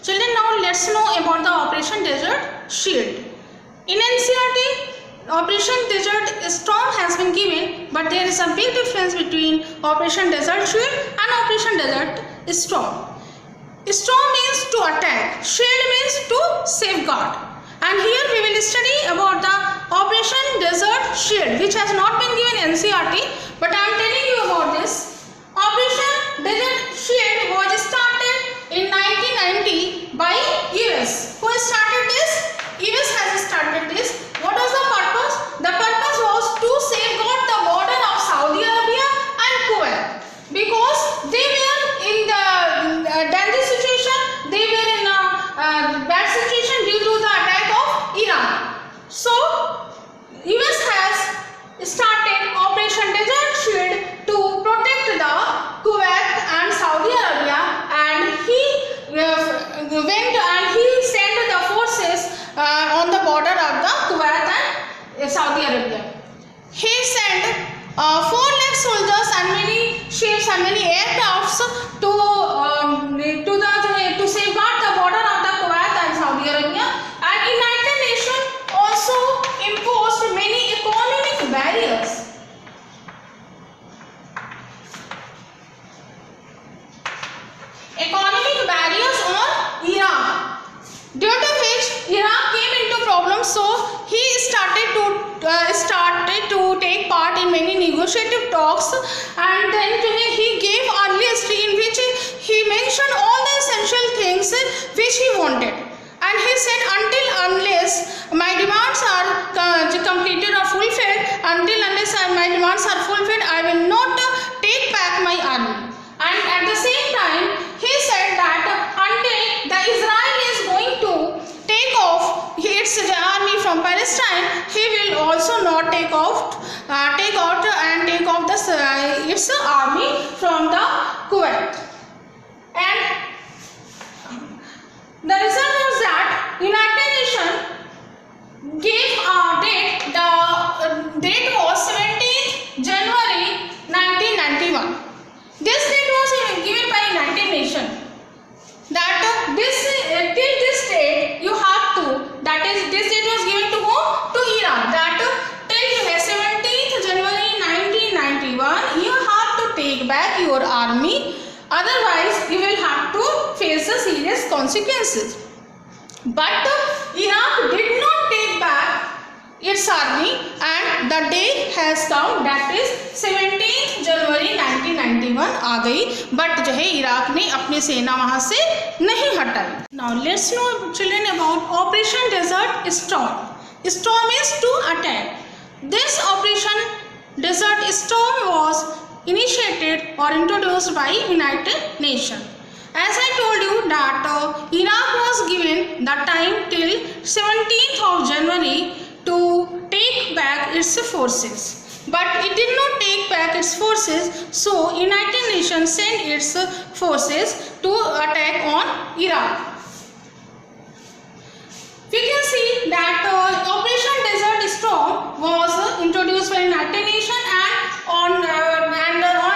Children, now let's know about the Operation Desert Shield. In NCERT, Operation Desert Storm has been given, but there is a big difference between Operation Desert Shield and Operation Desert Storm. Storm means to attack, shield means to safeguard. And here we will study about the Operation Desert Shield, which has not been given in NCERT, but I am telling you about this. Operation Desert Shield was started in 1990 by US. Who started this? US has started this. What was the purpose? The purpose was to safeguard the border of Saudi Arabia and Kuwait, because they were in the danger situation, they were in a bad situation due to the attack of Iran. So US has started Operation Desert Shield to protect the Kuwait and Saudi Arabia, and he went and he sent the forces on the border of the Kuwait and Saudi Arabia. He sent 4 lakh soldiers and many ships and many aircrafts to safeguard the border of the Kuwait and Saudi Arabia. And United Nations also imposed many economic barriers. Economic barriers on Iraq, due to which Iraq came into problems. So he started to take part in many negotiative talks, and then he gave a list in which he mentioned all the essential things which he wanted, and he said, unless my demands are completed or fulfilled, unless my demands are fulfilled, I will not take back my army. And at the same time, he said that until the Israel is going to take off its army from Palestine, he will also not take off its army from the Kuwait. And the result was that United Nations gave a date. The date was 17th January 1991. This date was given by United Nations, that till this date you have to, that is, this date was given to whom? To Iran, that till 17th January 1991 you have to take back your army, otherwise you will have to face the serious consequences. But Iraq did not take back its army, and the day has come, that is 17th जनवरी 1991 आ गई, but जो है Iraq ने अपनी सेना वहां से नहीं हटाई. Now let's know, children, about Operation Desert Storm. Storm is to attack. This Operation Desert Storm was initiated or introduced by United Nations. As I told you that Iraq was given the time till 17th of January to take back its forces, but it did not take back its forces. So United Nations sent its forces to attack on Iraq. We can see that Operation Desert Storm was introduced by United Nations, and on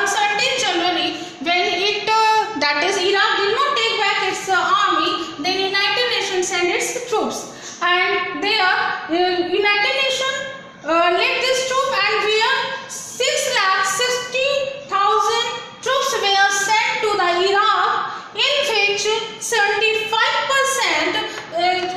17th January, when that is, Iraq did not take back its army, then United Nations sent its troops, and there United Nations led this troop, and where 660,000 troops were sent to the Iraq, in which 75%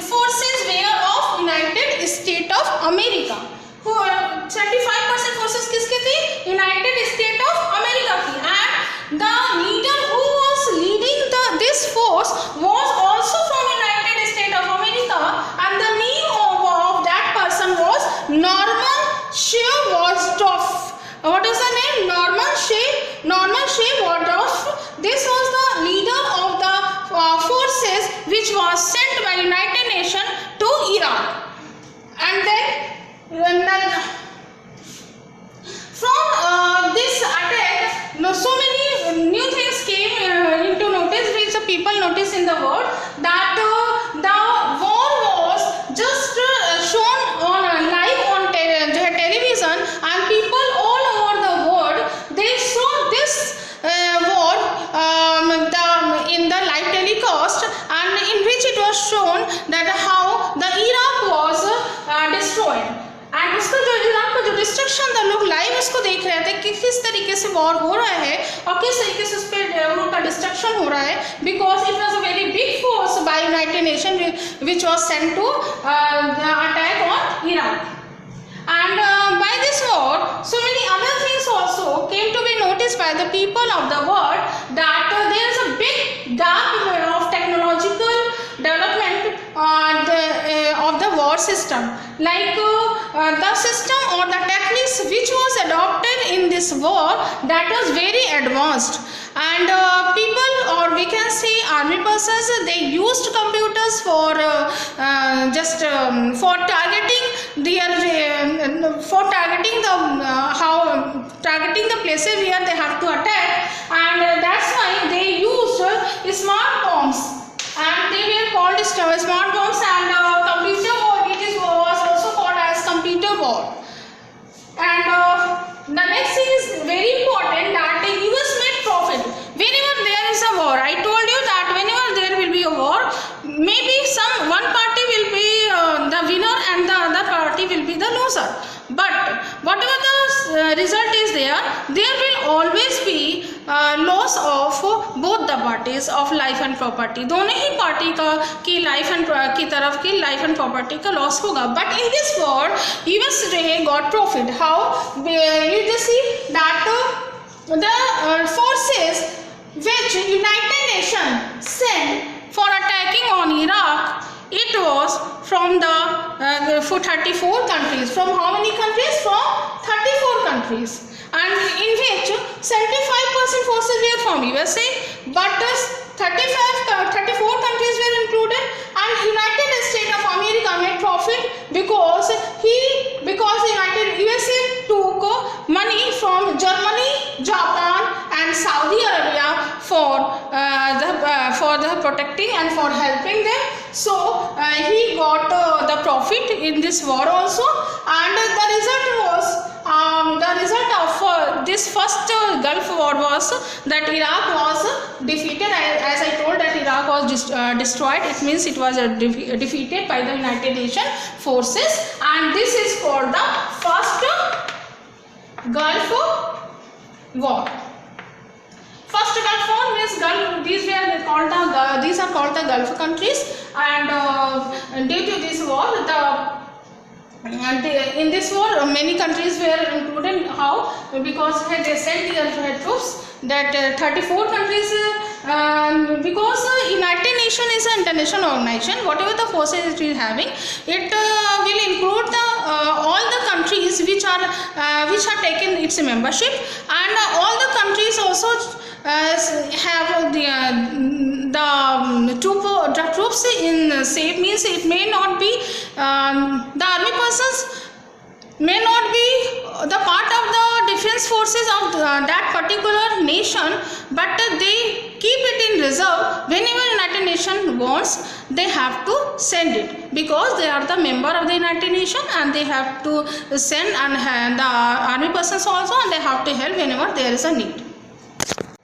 forces were of United States of America. 75% forces किसकी थी? United States of America की. And the leader who was leading this force was also from United States of America, and the name of that person was Norman Shevardnadze. What is the name? Norman Shevardnadze. This was the leader of the forces which was sent by United Nations to Iraq. And then from this attack, so many new things came into notice, which the people noticed in the world, that the war was just shown on live on television, and people all over the world, they saw this war in the live telecast, and in which that how the Iraq was destroyed. And उसका जो Iraq का जो destruction था, लोग live उसको देख रहे थे कि किस तरीके से वॉर हो रहा है और किस तरीके से उस पर उनका डिस्ट्रक्शन हो रहा है, because it was a very big force by United Nation which was sent to attack on Iraq. And by this war, so many other things also came to be noticed by the people of the world, that there is a big gap of technological development of the war system. Like the system or the techniques which was adopted in this war, that was very advanced. And people, or we can say army persons, they used computers for just for targeting their for targeting the targeting the places where they have to attack, and that's why they used smart bombs, and they were called smart bombs. And computer war, it was also called as computer war. And the next thing is very important, that the US made profit whenever there is a war. I told you that whenever there will be a war, maybe one party will be the winner and the other party will be the loser. But whatever the result is there will always be loss of both the parties of life and property. दोनों ही party की life and की तरफ की life and property का loss होगा. But in this war US got profit. How you see that the forces which United Nations sent for attacking on Iraq, it was from the 34 countries. From how many countries? From 34 countries. And in which 75% forces were from USA, but 34 countries were included, and United States of America made profit because USA took money from Germany, Japan and Saudi Arabia for the protecting and for helping them. So he got the profit in this war also. And the result of this first Gulf War was that Iraq was defeated. As I told, that Iraq was destroyed. It means it was defeated by the United Nations forces, and this is called the first Gulf War. First Gulf War means these are called the Gulf countries, and due to this war, in this war many countries were included. How? Because they sent their troops, that 34 countries, because United Nations is an international organization. Whatever the forces it is having, it will include all the countries which are taken its membership, and all the countries also have the troops in safe. Means it may not be the army persons may not be the part of the defense forces of that particular nation, but they keep it in reserve. Whenever United Nations wants, they have to send it, because they are the member of the United Nations, and they have to send and the army persons also, and they have to help whenever there is a need.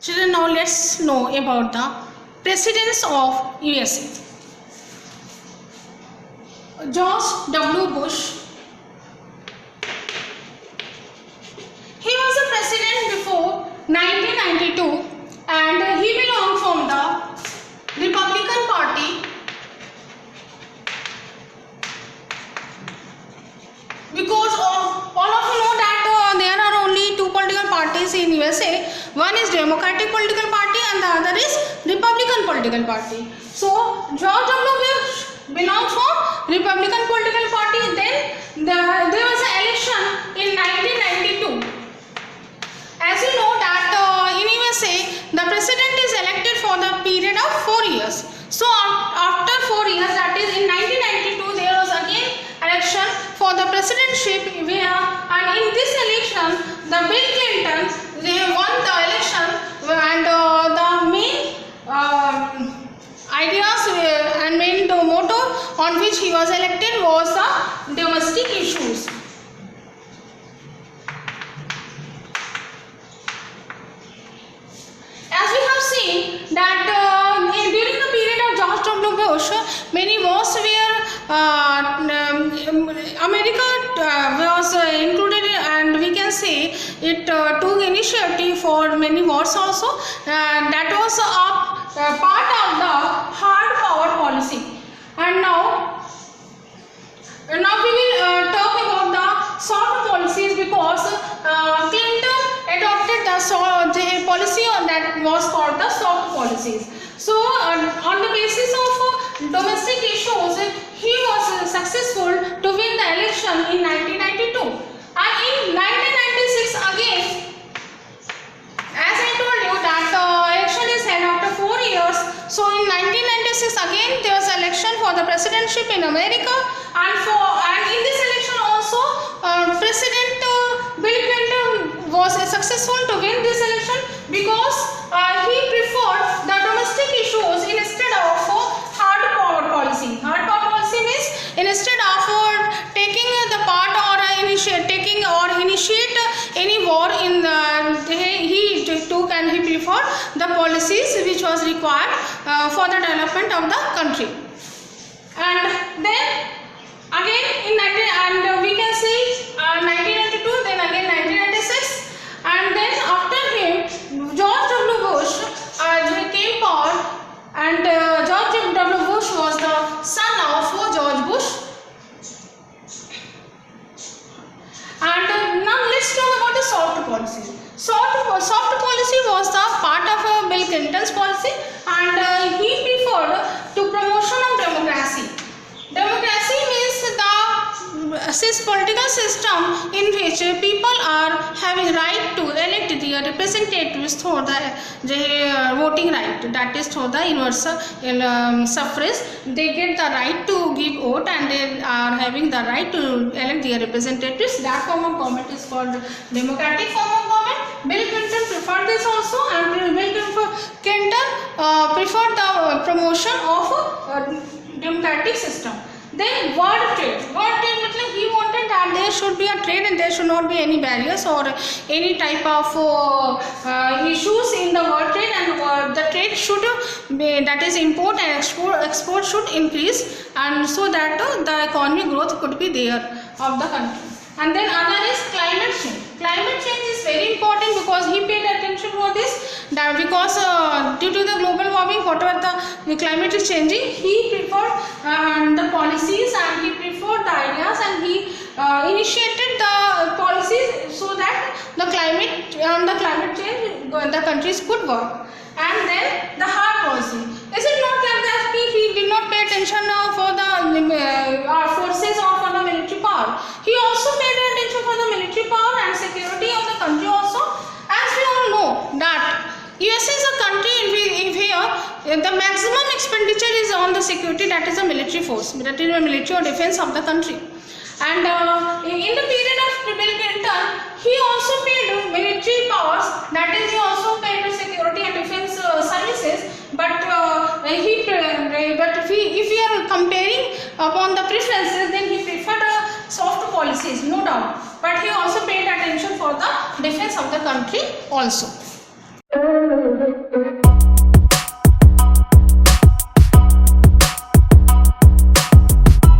Children, now let's know about the presidents of USA. George W. Bush. He was a president before 1992, and he belonged from the Republican Party. Because all of you know that there are only two political parties in USA. One is Democratic political party and the other is Republican political party. So George W. Bush belonged from Republican political party. Then there was an election in 1992. As you know that in USA the president is elected for the period of 4 years. So after 4 years, that is in 1992, there was again election for the presidentship, and in this election the Bill Clinton, they won the election, and the main ideas and main motto on which he was elected was the domestic issues. As we have seen that during the period of George W. Bush, many wars were America was included, and we can say it took initiative for many wars also. That was a part of the hard power policy. And now we will talk about the soft policies, because Clinton adopted the policy that was called the soft policies. So on the basis of domestic issues, he was successful to win the election in 1992. And in 1996 again, as I told you that election is held after 4 years. So in 1996 again there was election for the presidency in America, and in this election also President Bill Clinton was successful to win this election, because he preferred the domestic issues instead of hard power policy. Hard power policy means instead of taking the part or initiate any war in he took and he preferred the policies which was required for the development of the country. And then again we can see 1992, then again 1996, and then after him George W. Bush came power, and George W. Bush was the son of George Bush. And now let's talk about the soft policy. Soft policy was the part of Bill Clinton's policy, and he preferred to promotion of democracy. Democracy means the political system in which people are having right to elect their representatives through the voting right, that is through the universal suffrage. They get the right to give vote, and they are having the right to elect their representatives. That form of government is called democratic form of government. Bill Clinton preferred this also, and Bill Clinton preferred the promotion of democratic system. Then world trade means he wanted that there should be a trade and there should not be any barriers or any type of issues in the world trade, and the trade should be, that is import and export should increase, and so that the economic growth could be there of the country. And then other is climate change. Climate change is very important, because he paid attention for this, that because due to the global warming, whatever the climate is changing, he preferred the policies, and he preferred the ideas, and he initiated the policies so that the climate change, the countries could work. And then the hard policy. Is it not like that he did not pay attention for the forces or for the military power? He also paid attention for the military power and security of the country also. As we all know that US is a country where the maximum expenditure is on the security, that is a military force, that is a military or defense of the country. And in the period of Bill Clinton, he also paid military powers, that is he also paid security and defense services. But if we are comparing upon the preferences, then he preferred soft policies, no doubt. But he also paid attention for the defense of the country also.